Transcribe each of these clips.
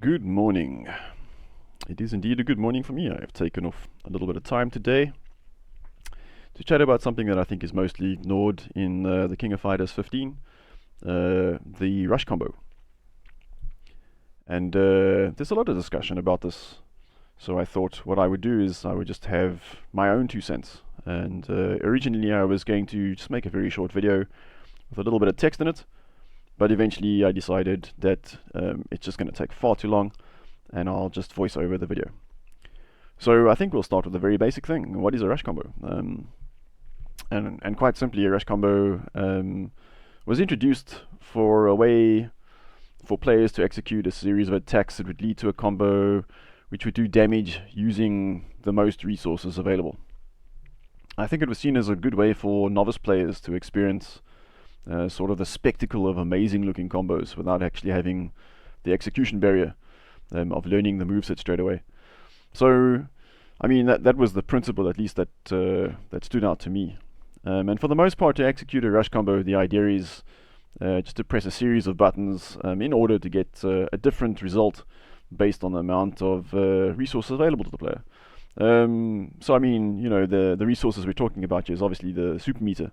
Good morning. It is indeed a good morning for me. I have taken off a little bit of time today to chat about something that I think is mostly ignored in the King of Fighters 15, the rush combo. And there's a lot of discussion about this, so I thought what I would do is I would just have my own 2 cents. And originally I was going to just make a very short video with a little bit of text in it, but eventually I decided that it's just going to take far too long, and I'll just voice over the video. So I think we'll start with a very basic thing. What is a rush combo? And quite simply, a rush combo was introduced for a way for players to execute a series of attacks that would lead to a combo which would do damage using the most resources available. I think it was seen as a good way for novice players to experience sort of the spectacle of amazing looking combos without actually having the execution barrier of learning the moveset straight away. So, I mean, that was the principle, at least, that stood out to me. And for the most part, to execute a rush combo, the idea is just to press a series of buttons in order to get a different result based on the amount of resources available to the player. So, I mean, you know, the resources we're talking about here is obviously the super meter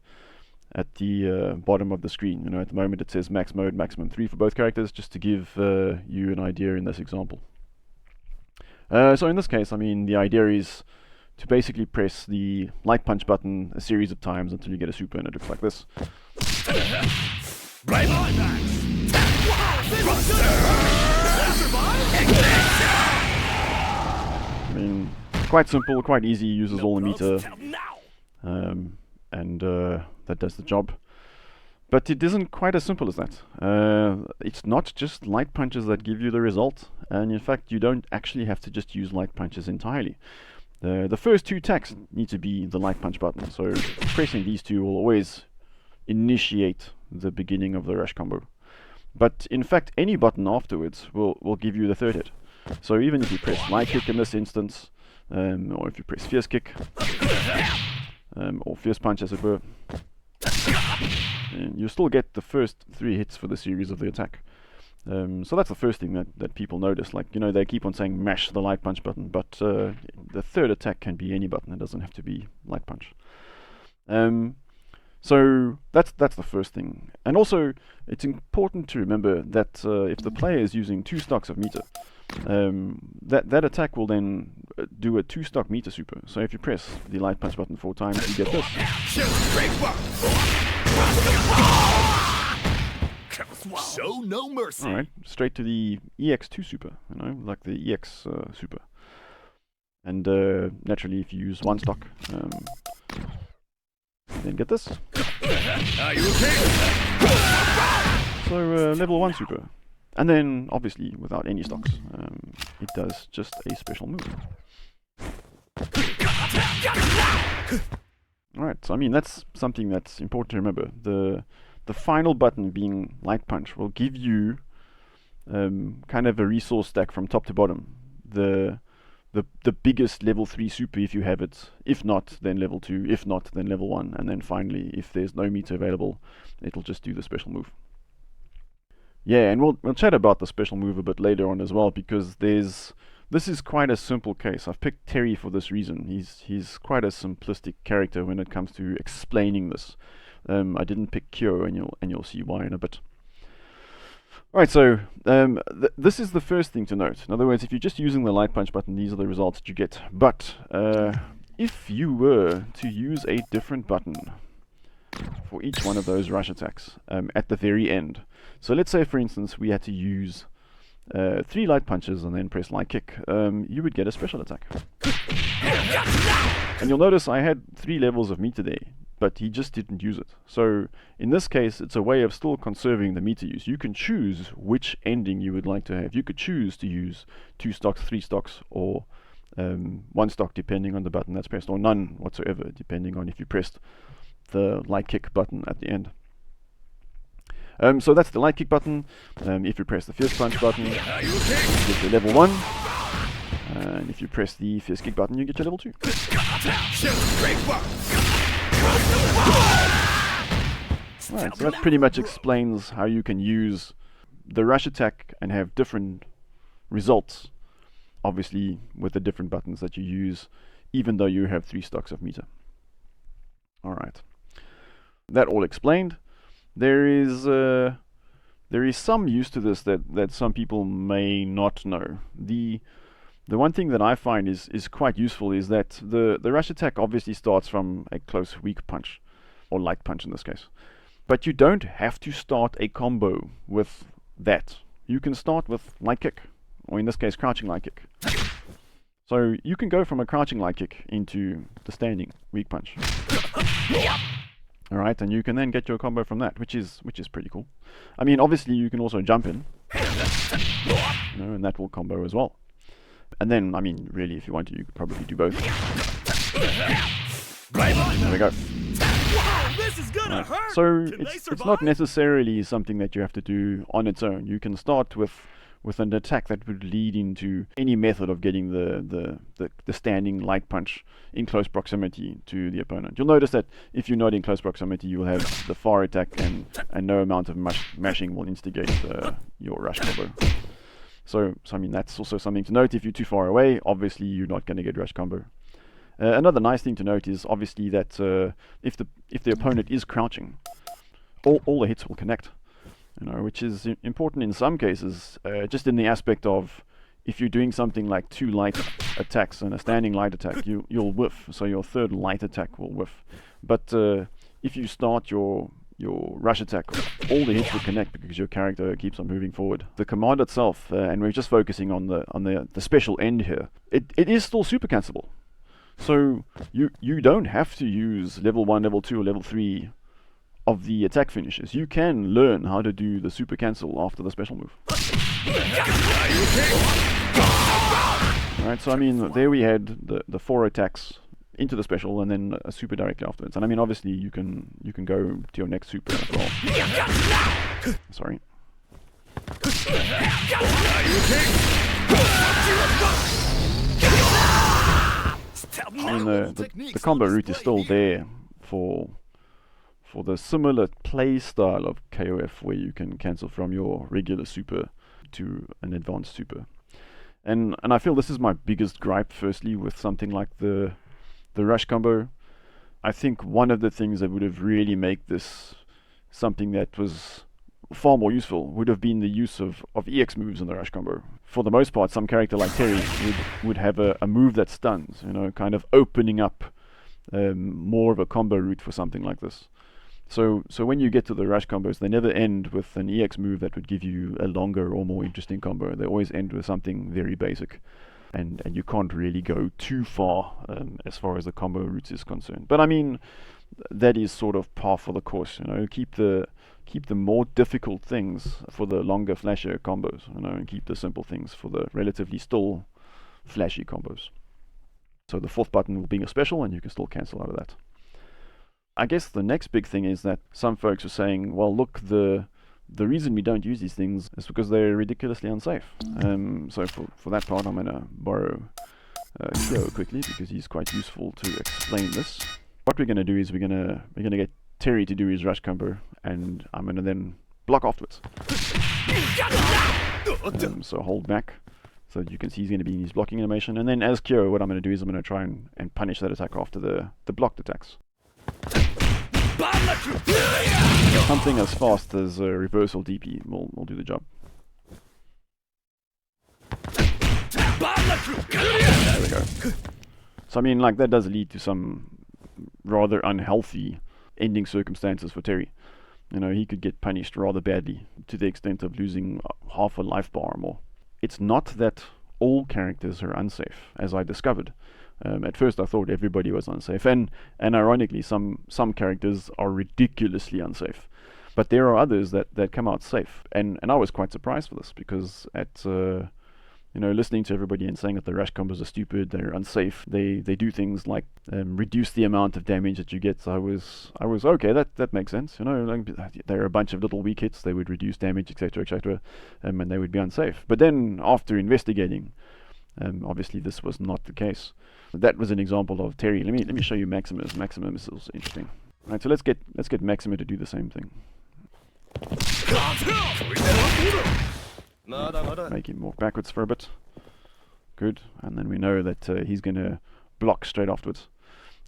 at the bottom of the screen. You know, at the moment it says max mode, maximum 3 for both characters, just to give you an idea in this example. So in this case, I mean, the idea is to basically press the light punch button a series of times until you get a super, and it looks like this. I mean, quite simple, quite easy, uses all the meter, and that does the job. But it isn't quite as simple as that. It's not just light punches that give you the result, and in fact you don't actually have to just use light punches entirely. The first 2 attacks need to be the light punch button, so pressing these 2 will always initiate the beginning of the rush combo. But in fact any button afterwards will give you the 3rd hit. So even if you press light kick in this instance, or if you press fierce kick, or fierce punch as it were, and you still get the first 3 hits for the series of the attack. So that's the first thing that people notice. Like, you know, they keep on saying mash the light punch button, but the 3rd attack can be any button. It doesn't have to be light punch. So that's the first thing. And also, it's important to remember that if the player is using 2 stocks of meter, that attack will then do a 2-stock meter super. So if you press the light punch button 4 times, you get this. Show no mercy. Alright, straight to the EX2 super, you know, like the EX super. And naturally, if you use 1 stock, then get this. Are you okay? So level 1 super. And then, obviously, without any stocks, it does just a special move. Alright, so I mean, that's something that's important to remember. The final button, being light punch, will give you kind of a resource stack from top to bottom. The biggest level 3 super if you have it. If not, then level 2. If not, then level 1. And then finally, if there's no meter available, it'll just do the special move. Yeah, and we'll chat about the special move a bit later on as well, because this is quite a simple case. I've picked Terry for this reason. He's quite a simplistic character when it comes to explaining this. I didn't pick Kyo, and you'll see why in a bit. Alright, so this is the first thing to note. In other words, if you're just using the light punch button, these are the results that you get. But if you were to use a different button for each one of those rush attacks at the very end. So let's say, for instance, we had to use 3 light punches and then press light kick. You would get a special attack. And you'll notice I had 3 levels of meter there, but he just didn't use it. So in this case, it's a way of still conserving the meter use. You can choose which ending you would like to have. You could choose to use 2 stocks, 3 stocks, or 1 stock depending on the button that's pressed, or none whatsoever depending on if you pressed the light kick button at the end. So that's the light kick button. If you press the fierce punch button, you get your level 1. And if you press the fierce kick button, you get your level 2. Right, so that pretty much explains how you can use the rush attack and have different results, obviously with the different buttons that you use, even though you have 3 stocks of meter. Alright. That all explained. There is some use to this that some people may not know. The one thing that I find is quite useful is that the rush attack obviously starts from a close weak punch, or light punch in this case. But you don't have to start a combo with that. You can start with light kick, or in this case crouching light kick. So you can go from a crouching light kick into the standing weak punch. Alright, and you can then get your combo from that, which is pretty cool. I mean, obviously you can also jump in, and that will combo as well. And then, I mean, really, if you want to, you could probably do both. There we go. Wow, this is gonna hurt. So Can they it's survive? not necessarily something that you have to do on its own. You can start with an attack that would lead into any method of getting the standing light punch in close proximity to the opponent. You'll notice that if you're not in close proximity, you'll have the far attack, and no amount of mashing will instigate your rush combo. So I mean, that's also something to note. If you're too far away, obviously you're not going to get rush combo. Another nice thing to note is obviously that if the opponent is crouching, all the hits will connect. Which is important in some cases, just in the aspect of if you're doing something like 2 light attacks and a standing light attack, you'll whiff, so your third light attack will whiff. But if you start your rush attack, all the hits will connect because your character keeps on moving forward. The command itself, and we're just focusing on the special end here, it is still super cancelable. So you don't have to use level 1, level 2, or level 3 of the attack finishes. You can learn how to do the super cancel after the special move. Alright, so I mean, there we had the 4 attacks into the special and then a super directly afterwards. And I mean, obviously you can go to your next super as well. Sorry. I mean, the combo route is still there for the similar play style of KOF, where you can cancel from your regular super to an advanced super. And I feel this is my biggest gripe, firstly, with something like the rush combo. I think one of the things that would have really made this something that was far more useful would have been the use of EX moves in the rush combo. For the most part, some character like Terry would have a move that stuns, kind of opening up more of a combo route for something like this. So when you get to the rush combos, they never end with an EX move that would give you a longer or more interesting combo. They always end with something very basic. And you can't really go too far as far as the combo routes is concerned. But I mean, that is sort of par for the course. Keep the more difficult things for the longer, flashier combos. And keep the simple things for the relatively still flashy combos. So the 4th button will be a special, and you can still cancel out of that. I guess the next big thing is that some folks are saying, well, look, the reason we don't use these things is because they're ridiculously unsafe. So for that part, I'm going to borrow Shingo quickly, because he's quite useful to explain this. What we're going to do is we're going to get Terry to do his rush combo, and I'm going to then block afterwards. So hold back, so that you can see he's going to be in his blocking animation. And then as Kyo, what I'm going to do is I'm going to try and punish that attack after the blocked attacks. Something as fast as a reversal DP will do the job. There we go. So I mean, like, that does lead to some rather unhealthy ending circumstances for Terry. He could get punished rather badly, to the extent of losing half a life bar or more. It's not that all characters are unsafe, as I discovered. At first I thought everybody was unsafe, and ironically some characters are ridiculously unsafe. But there are others that come out safe, and I was quite surprised for this, because at listening to everybody and saying that the rush combos are stupid, they're unsafe, they do things like reduce the amount of damage that you get. So I was okay, that makes sense. Like, there are a bunch of little weak hits, they would reduce damage, etc., and they would be unsafe. But then after investigating, obviously this was not the case. That was an example of Terry. Let me show you Maximus. Maximus is interesting. Right, so let's get Maxima to do the same thing. Make him walk backwards for a bit. Good. And then we know that he's going to block straight afterwards.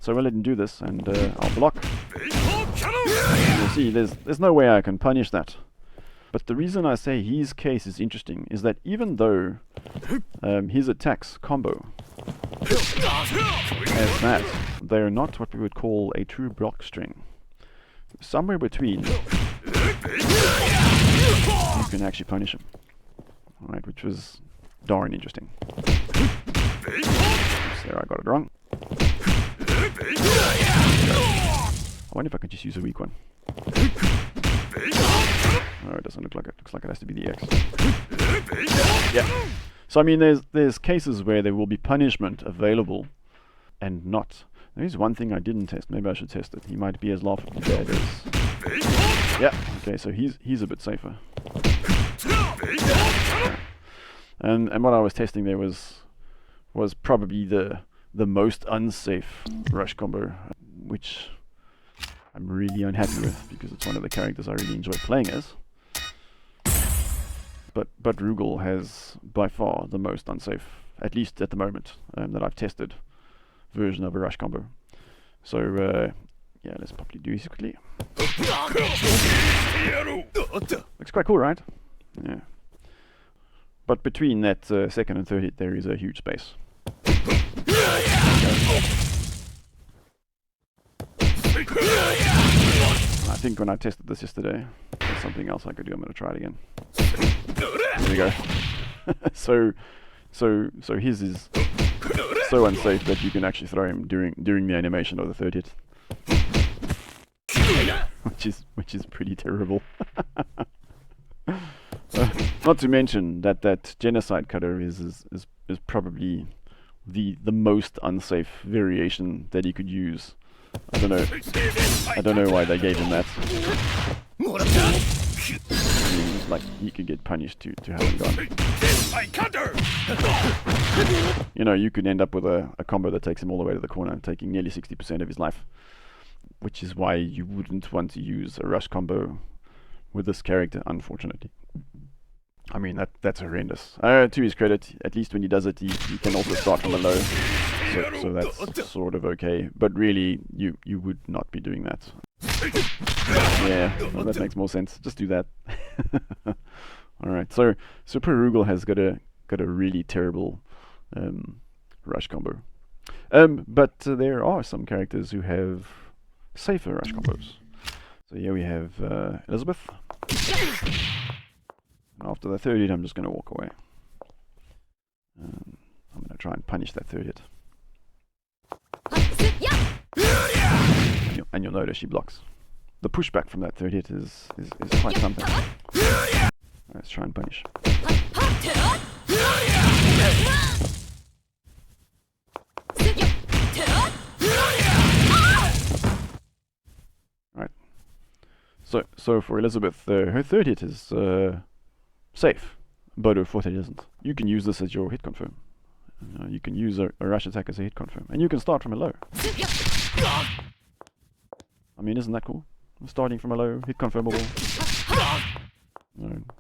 So we'll let him do this, and I'll block. You'll see, there's no way I can punish that. But the reason I say his case is interesting is that even though his attacks combo as that, they're not what we would call a true block string. Somewhere between, you can actually punish him. Alright, which was darn interesting. Oops, there I got it wrong. I wonder if I could just use a weak one. No, it doesn't look like it. Looks like it has to be the X. Yeah. So I mean, there's cases where there will be punishment available, and not. There's one thing I didn't test. Maybe I should test it. He might be as laughably bad as. Yeah. Okay, so he's a bit safer. Yeah. And what I was testing there was probably the most unsafe rush combo, which I'm really unhappy with because it's one of the characters I really enjoy playing as. But Rugal has by far the most unsafe, at least at the moment, that I've tested, version of a rush combo. So yeah, let's probably do this quickly. Looks quite cool, right? Yeah. But between that second and third hit, there is a huge space. I think when I tested this yesterday, there's something else I could do. I'm going to try it again. There we go. so his is so unsafe that you can actually throw him during the animation of the third hit, which is pretty terrible. Not to mention that genocide cutter is probably the most unsafe variation that you could use. I don't know why they gave him that. I mean, like, he could get punished to having gone. You know, you could end up with a combo that takes him all the way to the corner, taking nearly 60% of his life. Which is why you wouldn't want to use a rush combo with this character, unfortunately. I mean, that's horrendous. To his credit, at least when he does it, he can also start from a low. So that's sort of okay. But really, you would not be doing that. Yeah, well, that makes more sense. Just do that. Alright, so Super Rugal has got a really terrible rush combo. But there are some characters who have safer rush combos. So here we have Elizabeth. After the third hit, I'm just going to walk away. I'm going to try and punish that third hit. And you'll notice she blocks. The pushback from that third hit is quite something. Let's try and punish. Right. So for Elizabeth, her third hit is safe, but her fourth hit isn't. You can use this as your hit confirm. You can use a rush attack as a hit confirm, and you can start from a low. I mean, isn't that cool? Starting from a low, hit confirmable.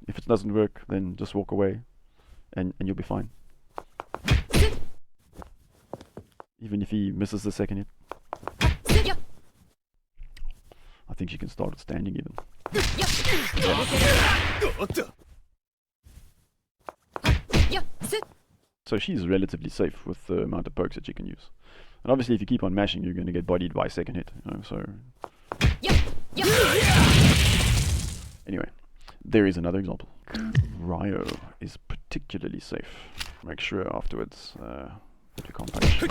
If it doesn't work, then just walk away, and you'll be fine. Even if he misses the second hit. I think she can start standing even. Yeah. So she's relatively safe with the amount of pokes that she can use. And obviously if you keep on mashing, you're going to get bodied by second hit. So anyway, there is another example. Ryo is particularly safe. Make sure afterwards that you can't punish.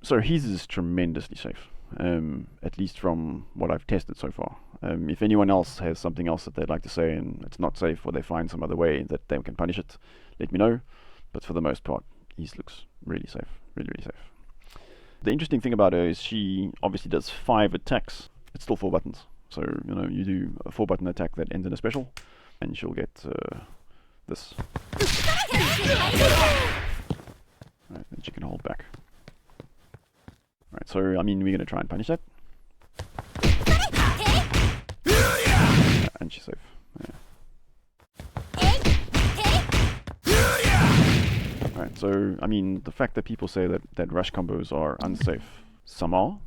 So his is tremendously safe. At least from what I've tested so far. If anyone else has something else that they'd like to say and it's not safe, or they find some other way that they can punish it, let me know. But for the most part, his looks really safe, really safe. The interesting thing about her is she obviously does 5 attacks. It's still 4 buttons. So, you do a 4-button attack that ends in a special, and she'll get this. Right, then she can hold back. Right, so I mean we're going to try and punish that. And she's safe. Right, so I mean the fact that people say that rush combos are unsafe, some are,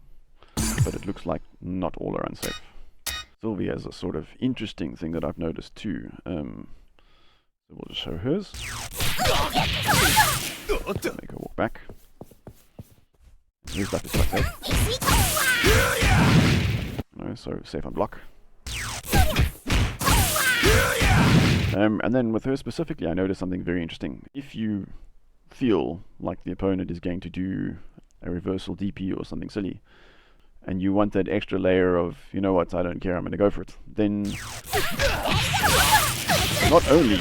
but it looks like not all are unsafe. Sylvie has a sort of interesting thing that I've noticed too. So we'll just show hers. Make her walk back. His stuff is like that. No, so safe on block. And then with her specifically, I noticed something very interesting. If you feel like the opponent is going to do a reversal DP or something silly, and you want that extra layer of, you know what, I don't care, I'm going to go for it, then not only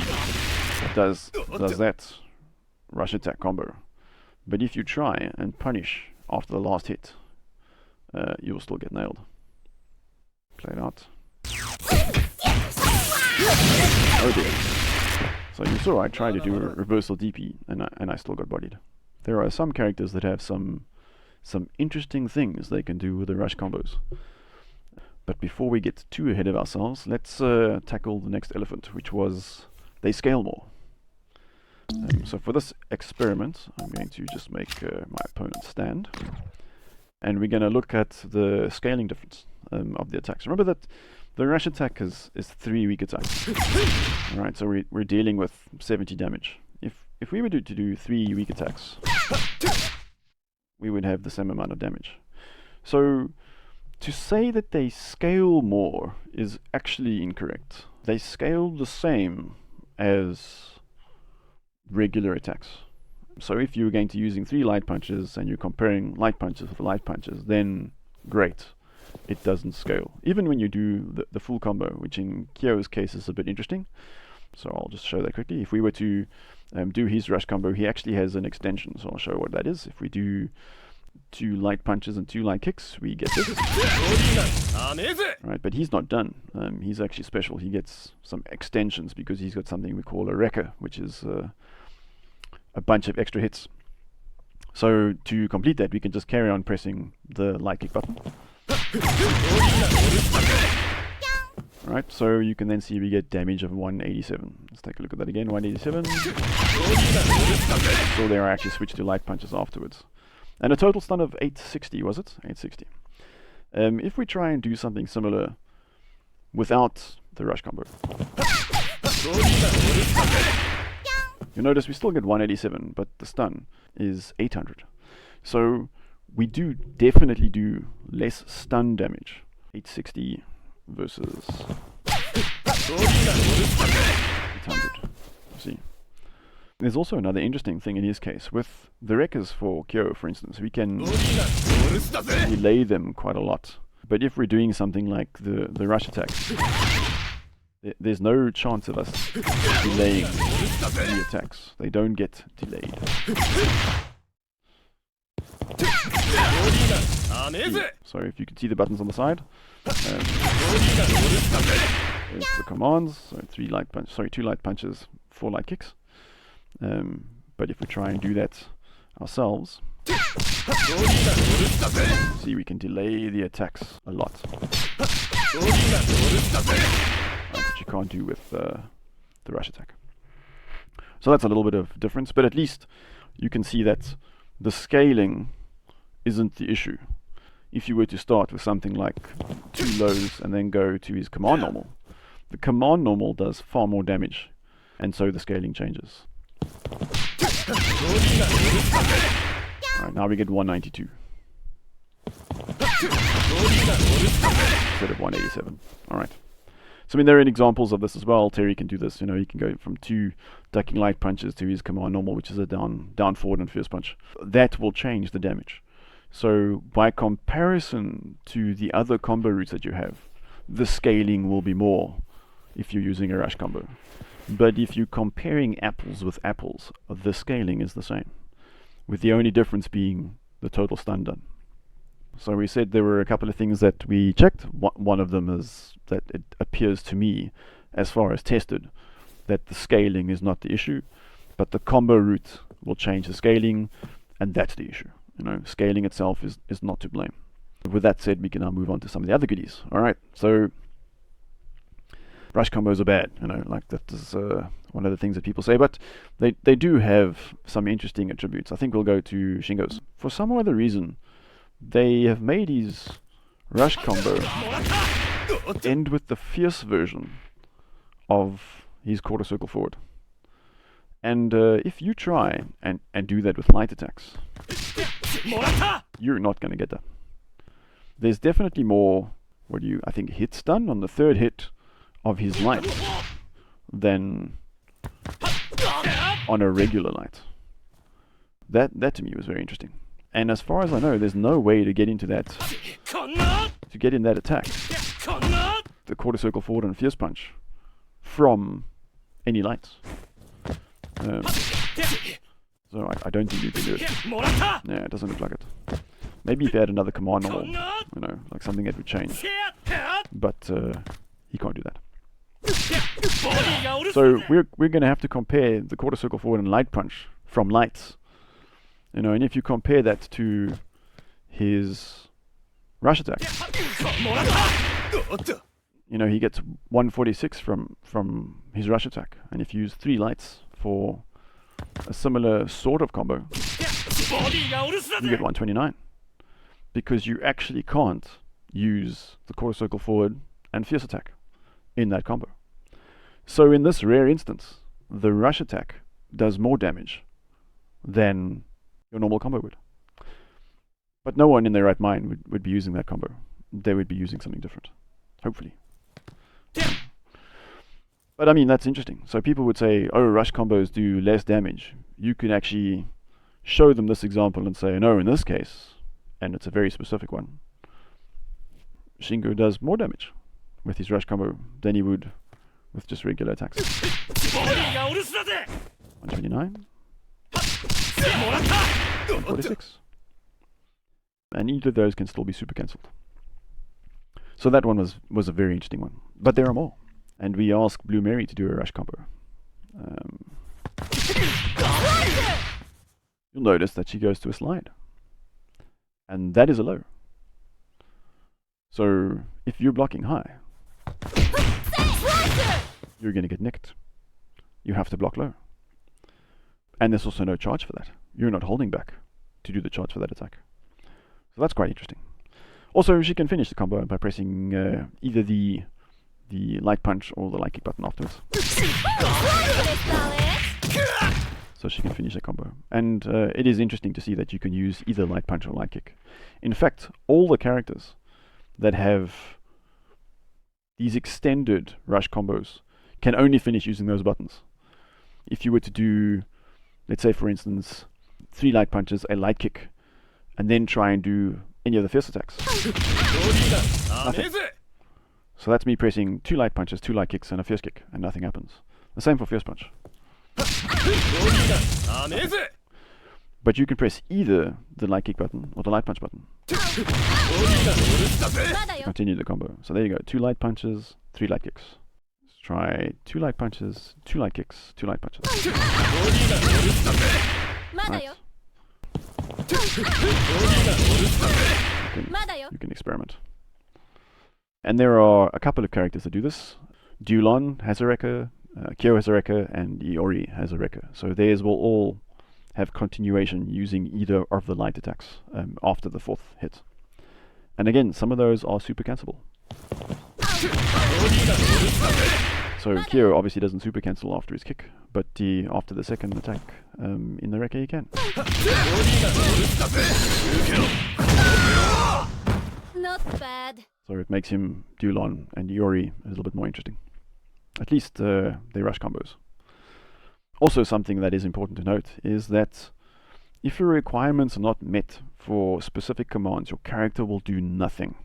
does that rush attack combo, but if you try and punish after the last hit, you'll still get nailed. Play it out. Oh dear. So you saw I tried to do a reversal DP and I still got bodied. There are some characters that have some interesting things they can do with the rush combos. But before we get too ahead of ourselves, let's tackle the next elephant, which was they scale more. So for this experiment, I'm going to just make my opponent stand. And we're going to look at the scaling difference of the attacks. Remember that the rush attack is 3 weak attacks. Alright, so we're dealing with 70 damage. If we were to do 3 weak attacks, we would have the same amount of damage. So to say that they scale more is actually incorrect. They scale the same as regular attacks. So if you're going to using 3 light punches and you're comparing light punches with light punches, then great. It doesn't scale. Even when you do the full combo, which in Kyo's case is a bit interesting. So I'll just show that quickly. If we were to do his rush combo, he actually has an extension. So I'll show what that is. If we do 2 light punches and 2 light kicks, we get this. Right, but he's not done. He's actually special. He gets some extensions because he's got something we call a rekka, which is a bunch of extra hits. So to complete that, we can just carry on pressing the light kick button. Right, so you can then see we get damage of 187. Let's take a look at that again. 187. So there I actually switched to light punches afterwards. And a total stun of 860, was it? 860. If we try and do something similar without the rush combo, you'll notice we still get 187, but the stun is 800. So we do definitely do less stun damage. 860 versus 800. See. There's also another interesting thing in his case. With the rekkas for Kyo, for instance, we can delay them quite a lot. But if we're doing something like the rush attack, there's no chance of us delaying the attacks. They don't get delayed. So if you can see the buttons on the side, there's the commands. So 2 light punches, 4 light kicks. But if we try and do that ourselves, see we can delay the attacks a lot. Which you can't do with the rush attack. So that's a little bit of difference, but at least you can see that the scaling isn't the issue. If you were to start with something like 2 lows and then go to his command normal, the command normal does far more damage, and so the scaling changes. Alright, now we get 192 instead of 187. Alright. So I mean there are examples of this as well. Terry can do this, you know, he can go from 2 ducking light punches to his command normal, which is a down forward and fierce punch. That will change the damage. So by comparison to the other combo routes that you have, the scaling will be more if you're using a rush combo. But if you're comparing apples with apples, the scaling is the same, with the only difference being the total stun done. So we said there were a couple of things that we checked. One of them is that it appears to me, as far as tested, that the scaling is not the issue, but the combo route will change the scaling, and that's the issue. You know, scaling itself is not to blame. With that said, we can now move on to some of the other goodies. Alright, so rush combos are bad, you know, like that is one of the things that people say, but they do have some interesting attributes. I think we'll go to Shingo's. For some other reason, they have made his rush combo end with the fierce version of his quarter circle forward. And if you try and do that with light attacks, you're not going to get that. There's definitely more, I think, hits done on the third hit of his light than on a regular light. That to me was very interesting. And as far as I know, there's no way to get into that, to get in that attack, the quarter circle forward and fierce punch, from any lights. So I don't think you can do it. Yeah, it doesn't look like it. Maybe if you had another command or, you know, like something that would change. But he can't do that. So we're going to have to compare the quarter circle forward and light punch from lights. You know, and if you compare that to his rush attack, you know, he gets 146 from his rush attack. And if you use 3 lights for a similar sort of combo, you get 129. Because you actually can't use the quarter circle forward and fierce attack in that combo. So in this rare instance, the rush attack does more damage than your normal combo would. But no one in their right mind would be using that combo. They would be using something different, hopefully. But I mean, that's interesting. So people would say, oh, rush combos do less damage. You can actually show them this example and say, no, in this case, and it's a very specific one, Shingo does more damage with his rush combo than he would with just regular attacks. 129. 146. And either of those can still be super cancelled. So that one was a very interesting one. But there are more. And we asked Blue Mary to do a rush combo. You'll notice that she goes to a slide. And that is a low. So if you're blocking high, you're going to get nicked. You have to block low. And there's also no charge for that. You're not holding back to do the charge for that attack. So that's quite interesting. Also, she can finish the combo by pressing either the light punch or the light kick button afterwards. So she can finish the combo. And it is interesting to see that you can use either light punch or light kick. In fact, all the characters that have these extended rush combos can only finish using those buttons. If you were to do, let's say for instance, 3 light punches, a light kick, and then try and do any of the fierce attacks, nothing. So that's me pressing 2 light punches, 2 light kicks, and a fierce kick, and nothing happens. The same for fierce punch. But you can press either the light kick button or the light punch button to continue the combo. So there you go, 2 light punches, 3 light kicks. Let's try 2 light punches, 2 light kicks, 2 light punches. Right. You can experiment. And there are a couple of characters that do this. Dulon has a rekka, Kyo has a rekka, and Iori has a rekka. So theirs will all have continuation using either of the light attacks after the 4th hit. And again, some of those are super cancelable. So Kyo obviously doesn't super cancel after his kick, but after the 2nd attack in the rekka he can. Not bad. So it makes him, Dulon and Iori, a little bit more interesting. At least they rush combos. Also, something that is important to note is that if your requirements are not met for specific commands, your character will do nothing.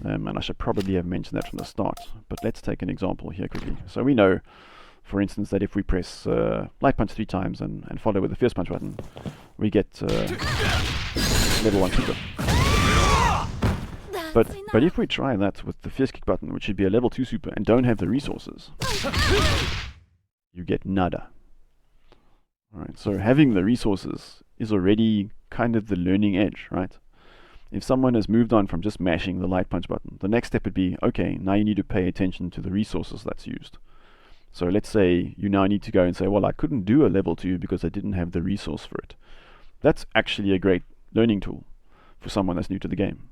And I should probably have mentioned that from the start, but let's take an example here quickly. So we know, for instance, that if we press light punch 3 times and follow with the fierce punch button, we get level 1 super. But if we try that with the fierce kick button, which should be a level 2 super, and don't have the resources, you get nada. Alright, so having the resources is already kind of the learning edge, right? If someone has moved on from just mashing the light punch button, the next step would be, okay, now you need to pay attention to the resources that's used. So let's say you now need to go and say, well, I couldn't do a level 2 because I didn't have the resource for it. That's actually a great learning tool for someone that's new to the game.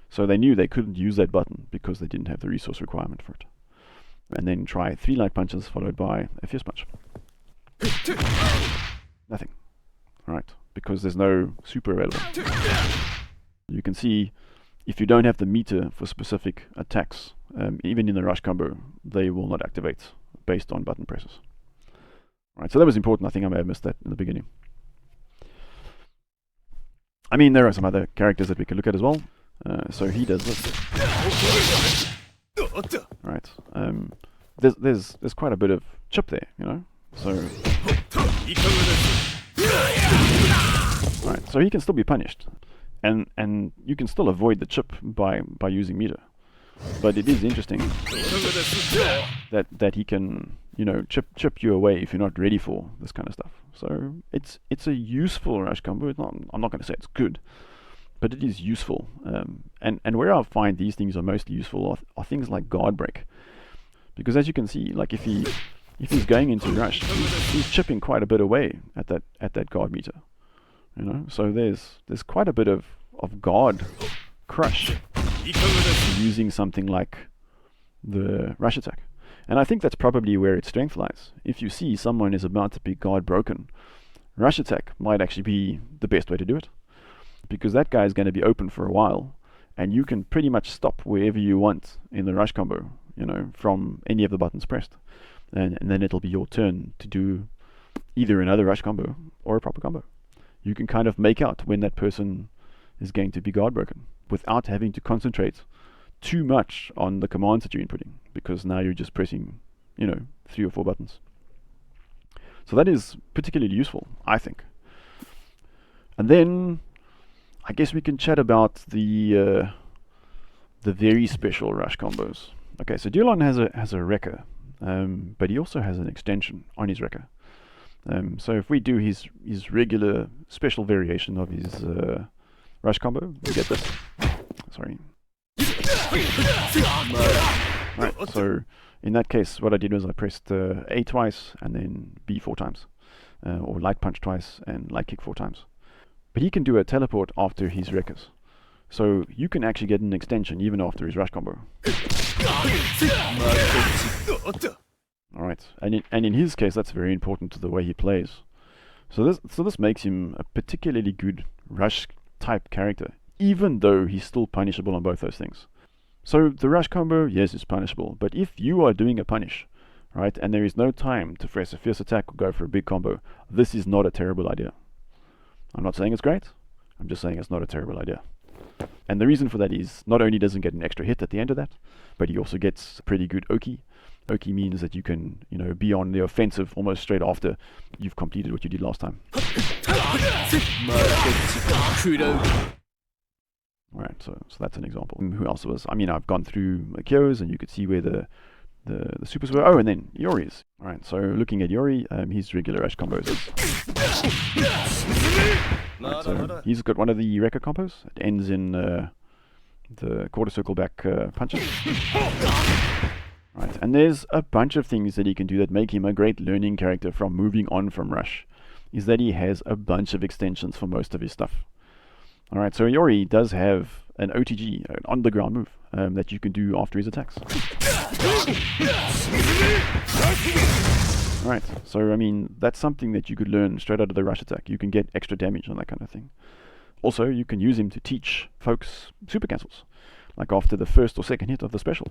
So they knew they couldn't use that button because they didn't have the resource requirement for it. And then try 3 light punches followed by a fierce punch. Nothing. Alright, because there's no super available. You can see if you don't have the meter for specific attacks, even in the rush combo, they will not activate based on button presses. Alright, so that was important. I think I may have missed that in the beginning. I mean, there are some other characters that we can look at as well. So he does this. Right. There's quite a bit of chip there, you know. So right. So he can still be punished, and you can still avoid the chip by using meter. But it is interesting that he can, you know, chip you away if you're not ready for this kind of stuff. So it's a useful rush combo. I'm not going to say it's good, but it is useful. And where I find these things are mostly useful are things like guard break, because as you can see, like if he's going into rush, he's chipping quite a bit away at that guard meter, you know. So there's quite a bit of guard crush using something like the rush attack. And I think that's probably where its strength lies. If you see someone is about to be guard broken, rush attack might actually be the best way to do it, because that guy is going to be open for a while, and you can pretty much stop wherever you want in the rush combo, you know, from any of the buttons pressed. And then it'll be your turn to do either another rush combo or a proper combo. You can kind of make out when that person is going to be guard broken without having to concentrate too much on the commands that you're inputting, because now you're just pressing, you know, 3 or 4 buttons. So that is particularly useful, I think. And then I guess we can chat about the very special rush combos. Okay, so Duolon has a rekka, but he also has an extension on his rekka. So if we do his regular special variation of his rush combo, we get this. Sorry. Right, so in that case, what I did was I pressed A twice and then B 4 times, or light punch twice and light kick 4 times. But he can do a teleport after his rekkas, so you can actually get an extension even after his rush combo. Alright, and in his case, that's very important to the way he plays. So this makes him a particularly good rush type character, even though he's still punishable on both those things. So the rush combo, yes, is punishable, but if you are doing a punish, right, and there is no time to press a fierce attack or go for a big combo, this is not a terrible idea. I'm not saying it's great, I'm just saying it's not a terrible idea. And the reason for that is, not only does he get an extra hit at the end of that, but he also gets pretty good Oki. Oki means that you can, you know, be on the offensive almost straight after you've completed what you did last time. Alright, so that's an example. Who else was? I mean, I've gone through Kyo's and you could see where the supers were. Oh, and then Yori's. Alright, so looking at Yori, his regular rush combos. Right, so he's got one of the rekka combos. It ends in the quarter circle back punches. Right, and there's a bunch of things that he can do that make him a great learning character from moving on from rush. Is that he has a bunch of extensions for most of his stuff. Alright, so Yori does have an OTG, an on-the-ground move, that you can do after his attacks. Alright, so I mean, that's something that you could learn straight out of the rush attack. You can get extra damage on that kind of thing. Also, you can use him to teach folks super cancels, like after the first or second hit of the special.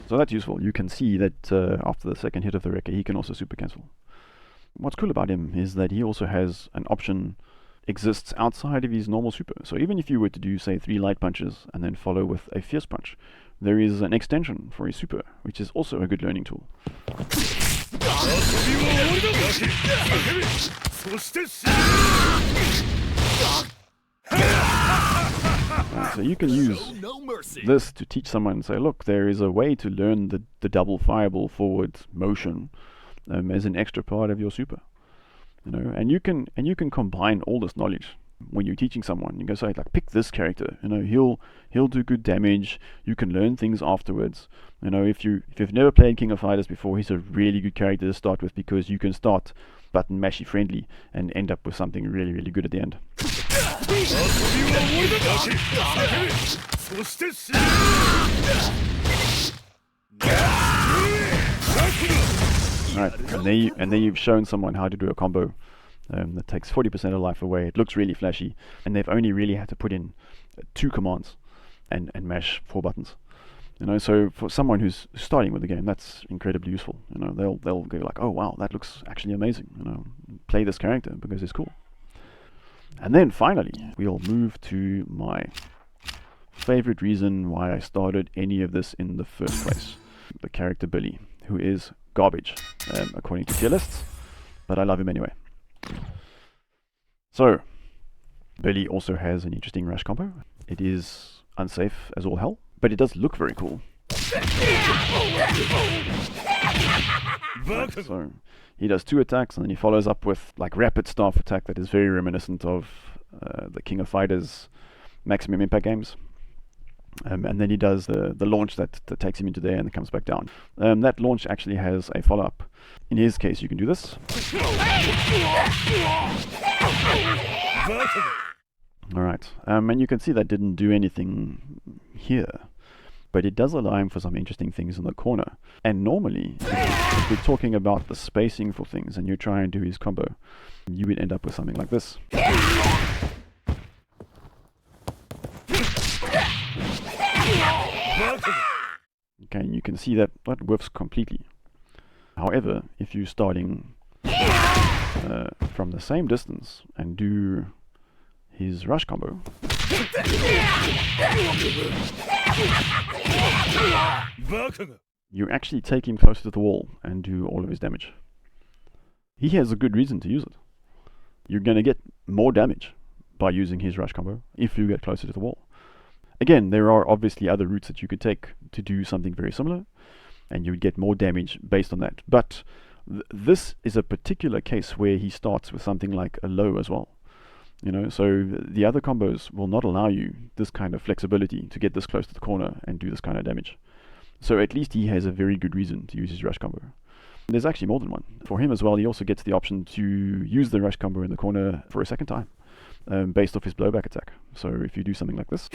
So that's useful. You can see that after the second hit of the rekka, he can also super cancel. What's cool about him is that he also has an option exists outside of his normal super. So even if you were to do, say, 3 light punches and then follow with a fierce punch, there is an extension for his super, which is also a good learning tool. So you can use No mercy. this to teach someone and say, look, there is a way to learn the double fireball forward motion as an extra part of your super. And you can combine all this knowledge when you're teaching someone. You can say, like, pick this character. He'll do good damage. You can learn things afterwards. If you've never played King of Fighters before, he's a really good character to start with, because you can start button mashy friendly and end up with something really, really good at the end. Alright, and then you've shown someone how to do a combo that takes 40% of life away. It looks really flashy, and they've only really had to put in 2 commands and mash 4 buttons. So for someone who's starting with the game, that's incredibly useful. They'll go like, oh wow, that looks actually amazing. Play this character because it's cool. And then finally, we'll move to my favorite reason why I started any of this in the first place. The character Billy, who is garbage, according to tier lists, but I love him anyway. So, Billy also has an interesting rush combo. It is unsafe as all hell, but it does look very cool. Right, so he does 2 attacks, and then he follows up with like rapid staff attack that is very reminiscent of the King of Fighters maximum impact games. And then he does the launch that takes him into there and then comes back down. That launch actually has a follow-up. In his case, you can do this. Alright, and you can see that didn't do anything here, but it does allow him for some interesting things in the corner. And normally, if we're talking about the spacing for things and you try and do his combo, you would end up with something like this. Okay, and you can see that whiffs completely. However, if you're starting from the same distance and do his rush combo, you actually take him closer to the wall and do all of his damage. He has a good reason to use it. You're going to get more damage by using his rush combo if you get closer to the wall. Again, there are obviously other routes that you could take to do something very similar, and you would get more damage based on that. But this is a particular case where he starts with something like a low as well. So the other combos will not allow you this kind of flexibility to get this close to the corner and do this kind of damage. So at least he has a very good reason to use his rush combo. And there's actually more than one. For him as well, he also gets the option to use the rush combo in the corner for a second time, based off his blowback attack. So if you do something like this,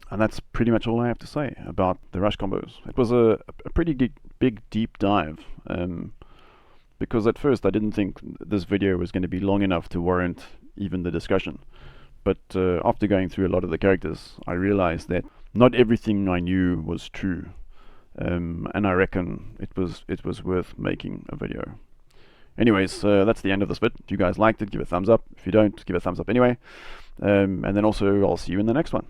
and that's pretty much all I have to say about the rush combos. It was a pretty big deep dive, because at first I didn't think this video was going to be long enough to warrant even the discussion. But after going through a lot of the characters, I realized that not everything I knew was true. And I reckon it was worth making a video. Anyways, that's the end of this bit. If you guys liked it, give it a thumbs up. If you don't, give it a thumbs up anyway. And then also, I'll see you in the next one.